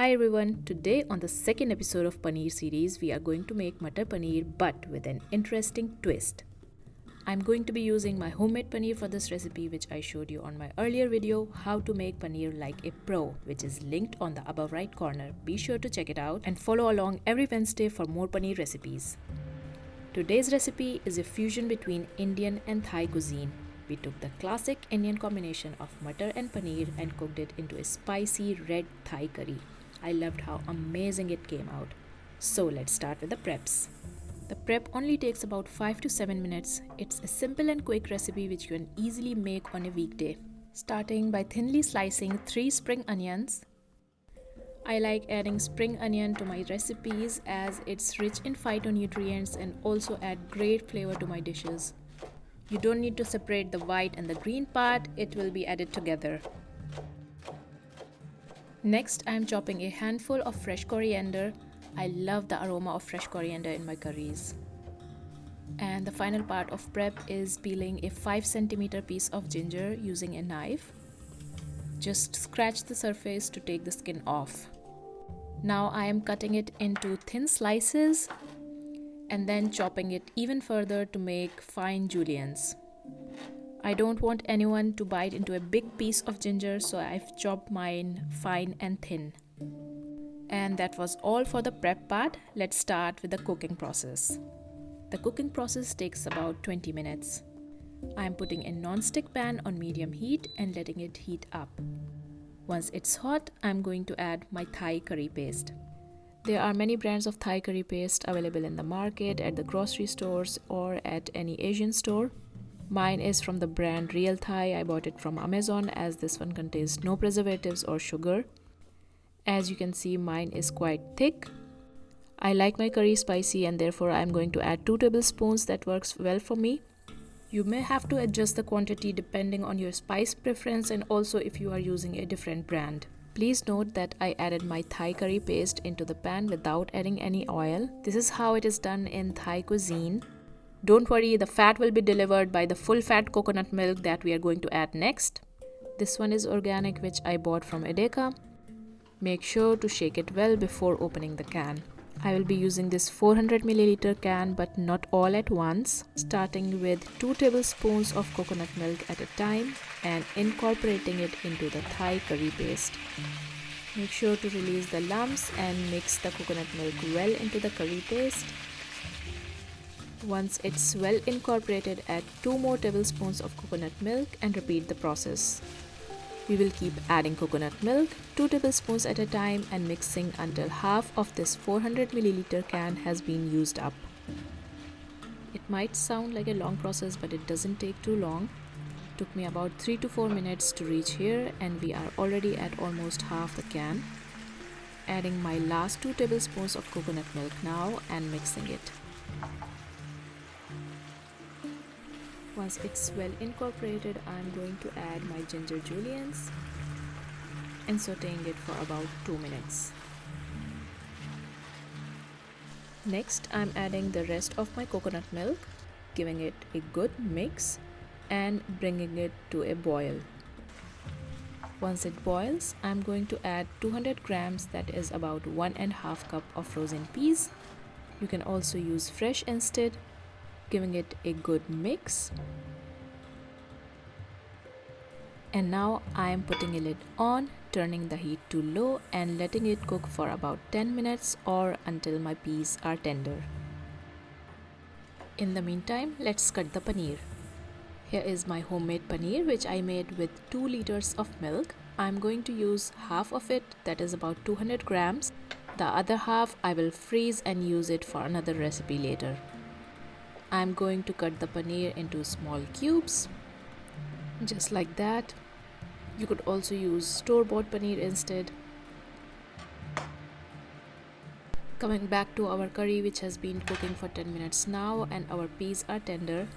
Hi everyone, today on the second episode of Paneer series, we are going to make Matar Paneer but with an interesting twist. I'm going to be using my homemade paneer for this recipe which I showed you on my earlier video, how to make paneer like a pro, which is linked on the above right corner. Be sure to check it out and follow along every Wednesday for more paneer recipes. Today's recipe is a fusion between Indian and Thai cuisine. We took the classic Indian combination of matar and paneer and cooked it into a spicy red Thai curry. I loved how amazing it came out. So let's start with the preps. The prep only takes about 5 to 7 minutes. It's a simple and quick recipe which you can easily make on a weekday. Starting by thinly slicing 3 spring onions. I like adding spring onion to my recipes as it's rich in phytonutrients and also add great flavor to my dishes. You don't need to separate the white and the green part, it will be added together. Next, I am chopping a handful of fresh coriander. I love the aroma of fresh coriander in my curries. And the final part of prep is peeling a 5 cm piece of ginger using a knife. Just scratch the surface to take the skin off. Now I am cutting it into thin slices and then chopping it even further to make fine juliennes. I don't want anyone to bite into a big piece of ginger, so I've chopped mine fine and thin. And that was all for the prep part. Let's start with the cooking process. The cooking process takes about 20 minutes. I'm putting a non-stick pan on medium heat and letting it heat up. Once it's hot, I'm going to add my Thai curry paste. There are many brands of Thai curry paste available in the market, at the grocery stores or at any Asian store. Mine is from the brand Real Thai. I bought it from Amazon as this one contains no preservatives or sugar. As you can see, mine is quite thick. I like my curry spicy and therefore I am going to add 2 tablespoons. That works well for me. You may have to adjust the quantity depending on your spice preference and also if you are using a different brand. Please note that I added my Thai curry paste into the pan without adding any oil. This is how it is done in Thai cuisine. Don't worry, the fat will be delivered by the full fat coconut milk that we are going to add next. This one is organic, which I bought from Edeka. Make sure to shake it well before opening the can. I will be using this 400 ml can but not all at once, starting with 2 tablespoons of coconut milk at a time and incorporating it into the Thai curry paste. Make sure to release the lumps and mix the coconut milk well into the curry paste. Once it's well incorporated, add 2 more tablespoons of coconut milk and repeat the process. We will keep adding coconut milk 2 tablespoons at a time and mixing until half of this 400 ml can has been used up. It might sound like a long process, but it doesn't take too long. It took me about 3 to 4 minutes to reach here and we are already at almost half the can. Adding my last 2 tablespoons of coconut milk now and mixing it. Once it's well incorporated, I'm going to add my ginger juliennes and sauteing it for about 2 minutes. Next, I'm adding the rest of my coconut milk, giving it a good mix and bringing it to a boil. Once it boils, I'm going to add 200 grams, that is about 1.5 cup of frozen peas. You can also use fresh instead. Giving it a good mix. And now I am putting a lid on, turning the heat to low and letting it cook for about 10 minutes or until my peas are tender. In the meantime, let's cut the paneer. Here is my homemade paneer which I made with 2 liters of milk. I'm going to use half of it, that is about 200 grams. The other half I will freeze and use it for another recipe later. I'm going to cut the paneer into small cubes, just like that. You could also use store-bought paneer instead. Coming back to our curry which has been cooking for 10 minutes now and our peas are tender.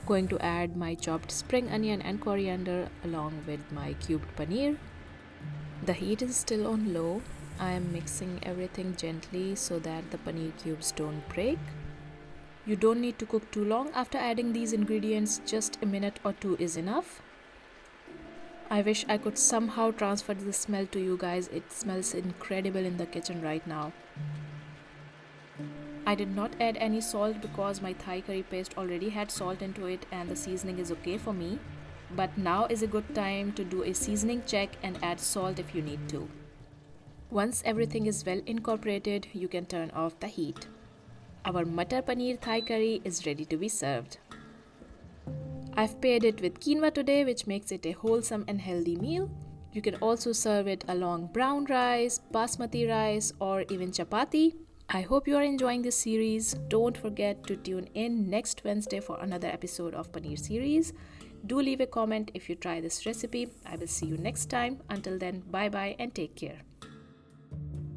Going to add my chopped spring onion and coriander along with my cubed paneer. The heat is still on low. I am mixing everything gently so that the paneer cubes don't break. You don't need to cook too long after adding these ingredients, just a minute or 2 is enough. I wish I could somehow transfer the smell to you guys. It smells incredible in the kitchen right now. I did not add any salt because my Thai curry paste already had salt into it and the seasoning is okay for me. But now is a good time to do a seasoning check and add salt if you need to. Once everything is well incorporated, you can turn off the heat. Our Matar Paneer Thai curry is ready to be served. I've paired it with quinoa today, which makes it a wholesome and healthy meal. You can also serve it along brown rice, basmati rice, or even chapati. I hope you are enjoying this series. Don't forget to tune in next Wednesday for another episode of Paneer series. Do leave a comment if you try this recipe. I will see you next time. Until then, bye bye and take care.